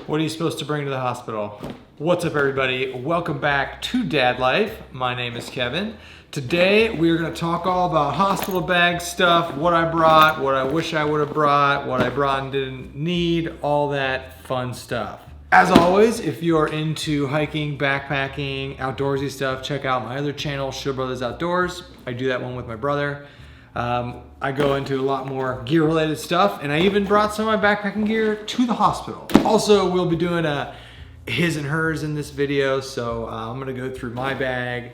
What are you supposed to bring to the hospital? What's up, everybody? Welcome back to Dad Life. My name is Kevin. Today we're going to talk all about hospital bag stuff, what I brought, what I wish I would have brought, what I brought and didn't need, all that fun stuff. As always, if you're into hiking, backpacking, outdoorsy stuff, check out my other channel, Schill Brothers Outdoors. I do that one with my brother. I go into a lot more gear related stuff, and I even brought some of my backpacking gear to the hospital. Also, we'll be doing a his and hers in this video, so I'm gonna go through my bag,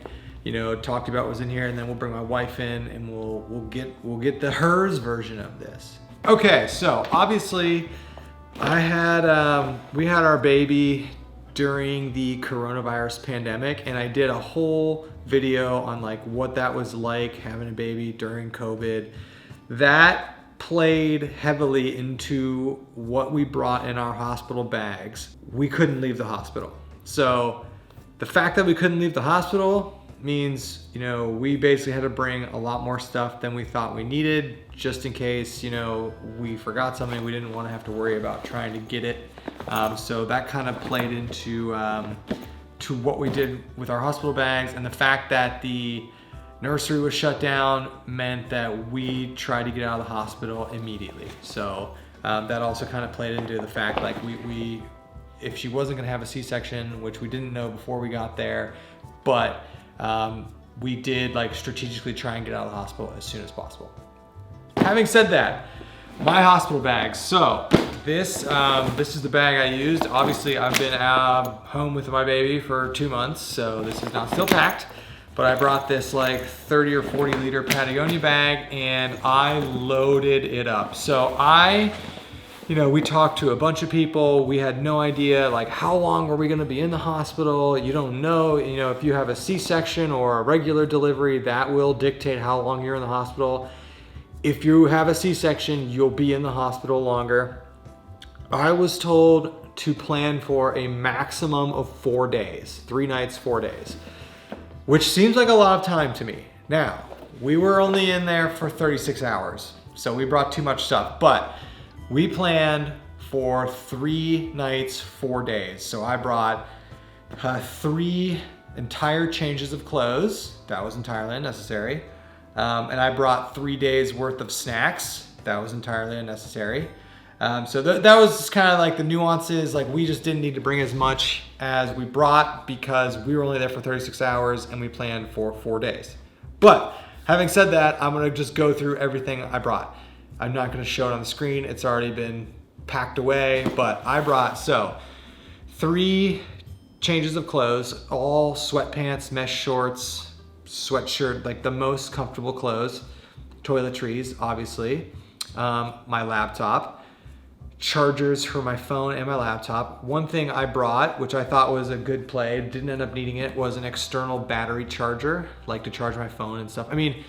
talk about what's in here, and then we'll bring my wife in and we'll get the hers version of this. Okay, so obviously we had our baby during the coronavirus pandemic, and I did a whole video on like what that was like having a baby during COVID. That played heavily into what we brought in our hospital bags. We couldn't leave the hospital. So the fact that we couldn't leave the hospital means, we basically had to bring a lot more stuff than we thought we needed, just in case, we forgot something. We didn't want to have to worry about trying to get it. So that kind of played into to what we did with our hospital bags, and the fact that the nursery was shut down meant that we tried to get out of the hospital immediately. So that also kind of played into the fact, like we if she wasn't gonna have a C-section, which we didn't know before we got there, but we did like strategically try and get out of the hospital as soon as possible. Having said that, my hospital bags. So this is the bag I used. Obviously, I've been home with my baby for 2 months, so this is not still packed. But I brought this like 30 or 40 liter Patagonia bag, and I loaded it up. So we talked to a bunch of people. We had no idea like how long were we gonna be in the hospital. You don't know, if you have a C-section or a regular delivery, that will dictate how long you're in the hospital. If you have a C-section, you'll be in the hospital longer. I was told to plan for a maximum of 4 days, 3 nights, 4 days, which seems like a lot of time to me. Now, we were only in there for 36 hours, so we brought too much stuff, but we planned for 3 nights, 4 days. So I brought 3 entire changes of clothes. That was entirely unnecessary. And I brought 3 days worth of snacks. That was entirely unnecessary. So that was just kind of like the nuances. Like, we just didn't need to bring as much as we brought because we were only there for 36 hours and we planned for 4 days. But having said that, I'm gonna just go through everything I brought. I'm not gonna show it on the screen. It's already been packed away, but I brought, 3 changes of clothes, all sweatpants, mesh shorts, sweatshirt, like the most comfortable clothes, toiletries, obviously, my laptop, chargers for my phone and my laptop. One thing I brought, which I thought was a good play, didn't end up needing it, was an external battery charger, like to charge my phone and stuff. I mean,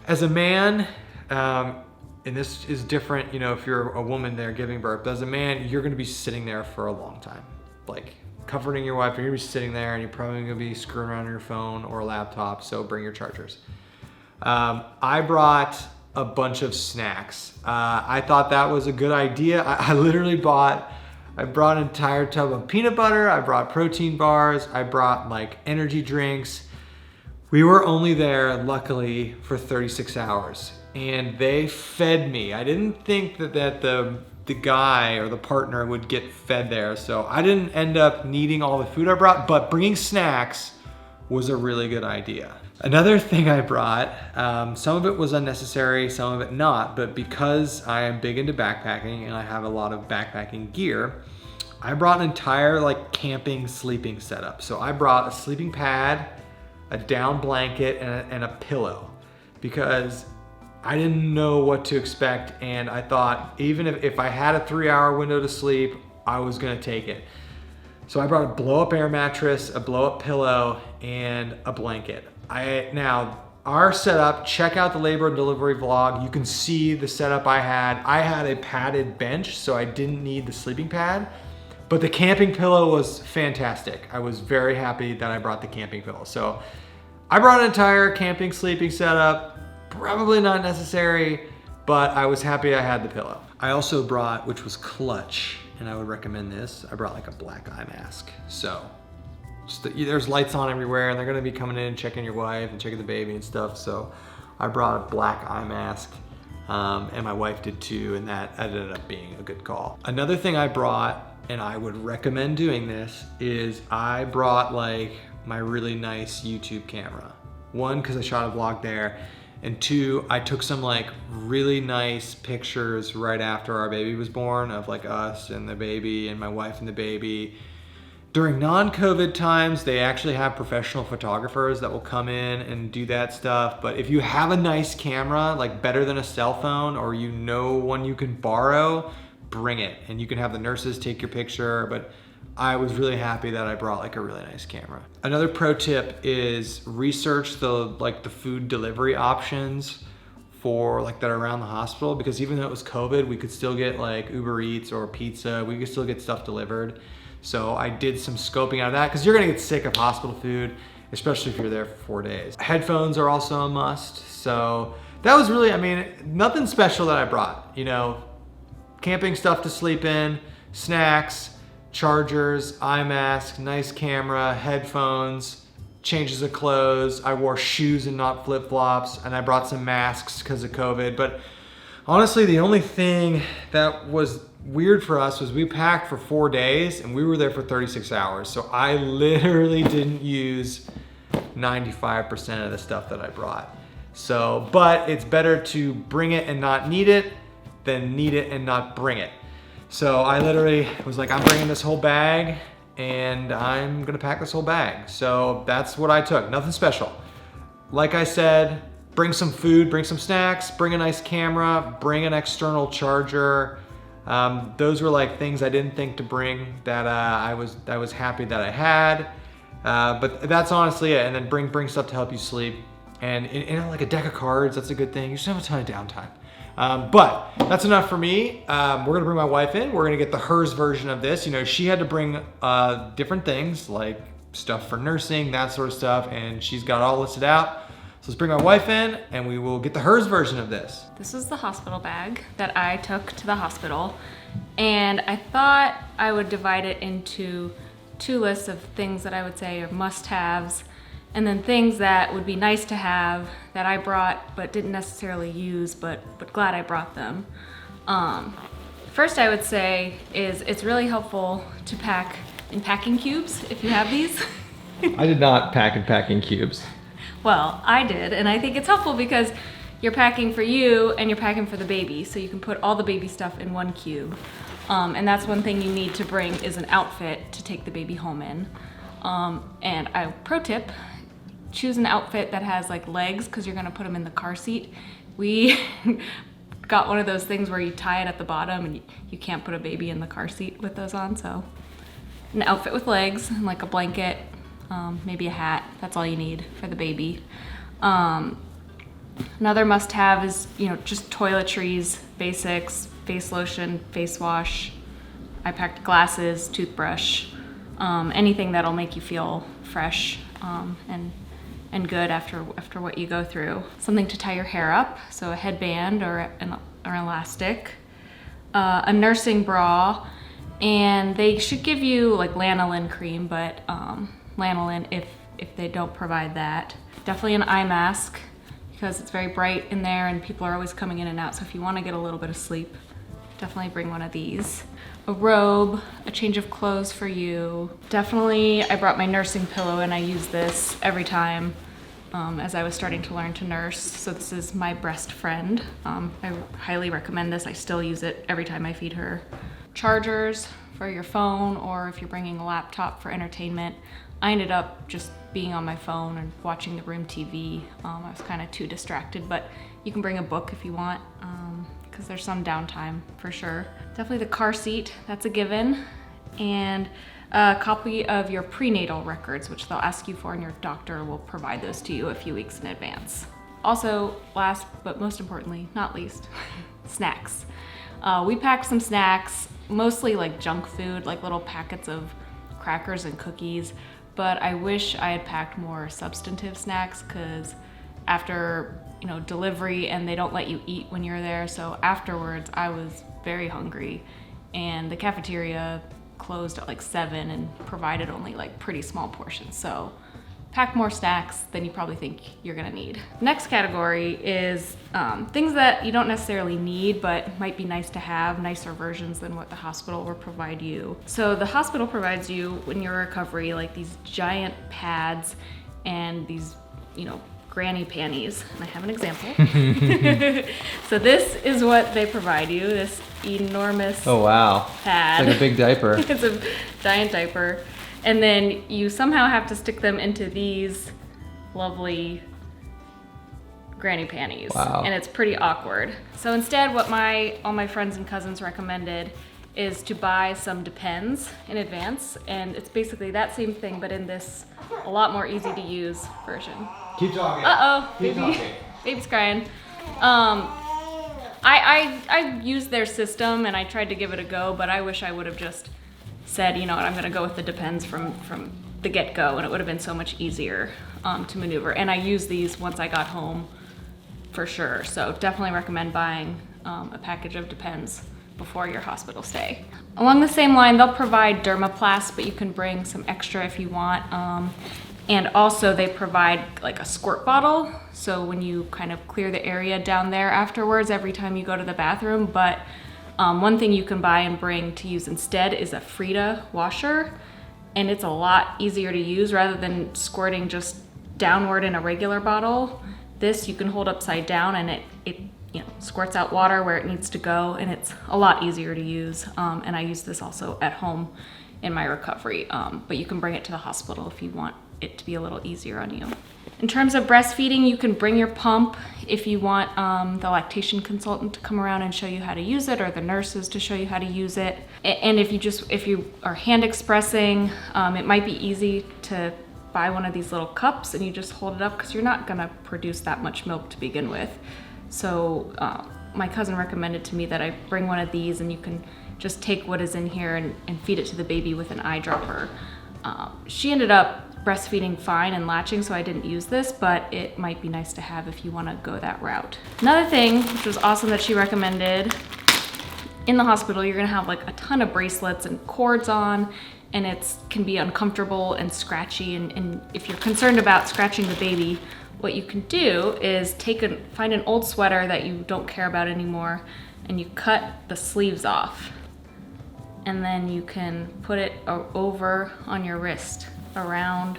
as a man, and this is different, if you're a woman there giving birth, but as a man, you're gonna be sitting there for a long time. Like, comforting your wife, you're gonna be sitting there and you're probably gonna be screwing around on your phone or a laptop, so bring your chargers. I brought a bunch of snacks. I thought that was a good idea. I brought an entire tub of peanut butter, I brought protein bars, I brought like energy drinks. We were only there, luckily, for 36 hours, and they fed me. I didn't think that the guy or the partner would get fed there, so I didn't end up needing all the food I brought, but bringing snacks was a really good idea. Another thing I brought, some of it was unnecessary, some of it not, but because I am big into backpacking and I have a lot of backpacking gear, I brought an entire like camping sleeping setup. So I brought a sleeping pad, a down blanket, and a pillow, because I didn't know what to expect, and I thought even if I had a 3-hour window to sleep, I was gonna take it. So I brought a blow-up air mattress, a blow-up pillow, and a blanket. Now, our setup, check out the labor and delivery vlog. You can see the setup I had. I had a padded bench, so I didn't need the sleeping pad, but the camping pillow was fantastic. I was very happy that I brought the camping pillow. So I brought an entire camping sleeping setup, probably not necessary, but I was happy I had the pillow. I also brought, which was clutch, and I would recommend this, I brought like a black eye mask. So there's lights on everywhere, and they're gonna be coming in and checking your wife and checking the baby and stuff. So I brought a black eye mask, and my wife did too, and that ended up being a good call. Another thing I brought, and I would recommend doing this, is I brought like my really nice YouTube camera. One, because I shot a vlog there, and two, I took some like really nice pictures right after our baby was born of like us and the baby and my wife and the baby. During non-COVID times, they actually have professional photographers that will come in and do that stuff. But if you have a nice camera, like better than a cell phone, or you know one you can borrow, bring it. And you can have the nurses take your picture. But I was really happy that I brought like a really nice camera. Another pro tip is research the food delivery options for like that are around the hospital, because even though it was COVID, we could still get like Uber Eats or pizza. We could still get stuff delivered. So I did some scoping out of that, because you're gonna get sick of hospital food, especially if you're there for 4 days. Headphones are also a must. So that was really, I mean, nothing special that I brought. You know, camping stuff to sleep in, snacks, chargers, eye mask, nice camera, headphones, changes of clothes. I wore shoes and not flip-flops, and I brought some masks because of COVID. But honestly, the only thing that was weird for us was we packed for 4 days and we were there for 36 hours. So I literally didn't use 95% of the stuff that I brought. So, but it's better to bring it and not need it than need it and not bring it. So I literally was like, I'm bringing this whole bag and I'm gonna pack this whole bag. So that's what I took, nothing special. Like I said, bring some food, bring some snacks, bring a nice camera, bring an external charger. Those were like things I didn't think to bring that I was happy that I had. But that's honestly it. And then bring stuff to help you sleep. And like a deck of cards, that's a good thing. You should have a ton of downtime. But that's enough for me. We're gonna bring my wife in. We're gonna get the hers version of this. You know, she had to bring different things like stuff for nursing, that sort of stuff. And she's got all listed out. So let's bring my wife in and we will get the hers version of this. This is the hospital bag that I took to the hospital. And I thought I would divide it into 2 lists of things that I would say are must-haves, and then things that would be nice to have that I brought but didn't necessarily use, but glad I brought them. First I would say is it's really helpful to pack in packing cubes if you have these. I did not pack in packing cubes. Well, I did, and I think it's helpful because you're packing for you and you're packing for the baby, so you can put all the baby stuff in one cube. And that's one thing you need to bring is an outfit to take the baby home in. And pro tip, choose an outfit that has like legs, because you're gonna put them in the car seat. We got one of those things where you tie it at the bottom and you can't put a baby in the car seat with those on, so an outfit with legs and like a blanket, maybe a hat. That's all you need for the baby. Another must-have is, you know, just toiletries, basics, face lotion, face wash. I packed glasses, toothbrush, anything that'll make you feel fresh and good after what you go through. Something to tie your hair up, so a headband or an elastic, a nursing bra, and they should give you like lanolin cream, but lanolin if they don't provide that. Definitely an eye mask, because it's very bright in there and people are always coming in and out, so if you want to get a little bit of sleep, definitely bring one of these. A robe, a change of clothes for you. Definitely, I brought my nursing pillow and I use this every time as I was starting to learn to nurse. So this is my breast friend. I highly recommend this. I still use it every time I feed her. Chargers for your phone, or if you're bringing a laptop for entertainment. I ended up just being on my phone and watching the room TV. I was kind of too distracted, but you can bring a book if you want, because there's some downtime for sure. Definitely the car seat, that's a given. And a copy of your prenatal records, which they'll ask you for, and your doctor will provide those to you a few weeks in advance. Also, last but most importantly, not least, snacks. We packed some snacks, mostly like junk food, like little packets of crackers and cookies, but I wish I had packed more substantive snacks, because after delivery, and they don't let you eat when you're there. So afterwards, I was very hungry, and the cafeteria closed at like 7 and provided only like pretty small portions. So pack more snacks than you probably think you're gonna need. Next category is things that you don't necessarily need, but might be nice to have, nicer versions than what the hospital will provide you. So the hospital provides you, when you're in recovery, like these giant pads and these, granny panties. And I have an example. So this is what they provide you, this enormous Oh wow. pad. It's like a big diaper. It's a giant diaper. And then you somehow have to stick them into these lovely granny panties. Wow. And it's pretty awkward. So instead, what all my friends and cousins recommended is to buy some Depends in advance. And it's basically that same thing, but in this a lot more easy to use version. Keep talking. Uh-oh, Keep baby. talking. Baby's crying. I used their system and I tried to give it a go, but I wish I would have just said, you know what, I'm gonna go with the Depends from the get-go, and it would have been so much easier to maneuver. And I used these once I got home for sure. So definitely recommend buying a package of Depends before your hospital stay. Along the same line, they'll provide Dermaplast, but you can bring some extra if you want. And also they provide like a squirt bottle, so when you kind of clear the area down there afterwards every time you go to the bathroom. But one thing you can buy and bring to use instead is a Frida washer, and it's a lot easier to use rather than squirting just downward in a regular bottle. This you can hold upside down and it squirts out water where it needs to go, and it's a lot easier to use. And I use this also at home in my recovery, but you can bring it to the hospital if you want it to be a little easier on you. In terms of breastfeeding, you can bring your pump if you want the lactation consultant to come around and show you how to use it, or the nurses to show you how to use it. And if you are hand expressing, it might be easy to buy one of these little cups and you just hold it up, because you're not gonna produce that much milk to begin with. So my cousin recommended to me that I bring one of these, and you can just take what is in here and feed it to the baby with an eyedropper. She ended up breastfeeding fine and latching, so I didn't use this, but it might be nice to have if you want to go that route. Another thing, which was awesome that she recommended, in the hospital you're gonna have like a ton of bracelets and cords on, and it can be uncomfortable and scratchy, and if you're concerned about scratching the baby, what you can do is find an old sweater that you don't care about anymore, and you cut the sleeves off, and then you can put it over on your wrist around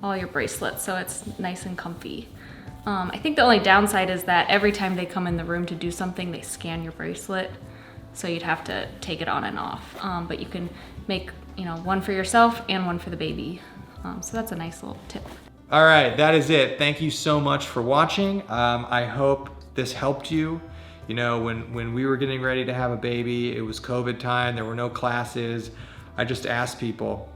all your bracelets, so it's nice and comfy. I think the only downside is that every time they come in the room to do something, they scan your bracelet, so you'd have to take it on and off. But you can make one for yourself and one for the baby. So that's a nice little tip. All right, that is it. Thank you so much for watching. I hope this helped you. When we were getting ready to have a baby, it was COVID time, there were no classes. I just asked people,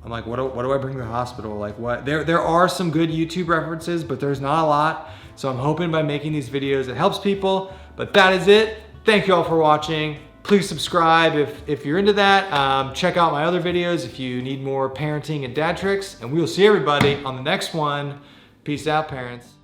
I'm like, what do I bring to the hospital? Like what? There are some good YouTube references, but there's not a lot. So I'm hoping by making these videos, it helps people, but that is it. Thank you all for watching. Please subscribe if you're into that. Check out my other videos if you need more parenting and dad tricks, and we will see everybody on the next one. Peace out, parents.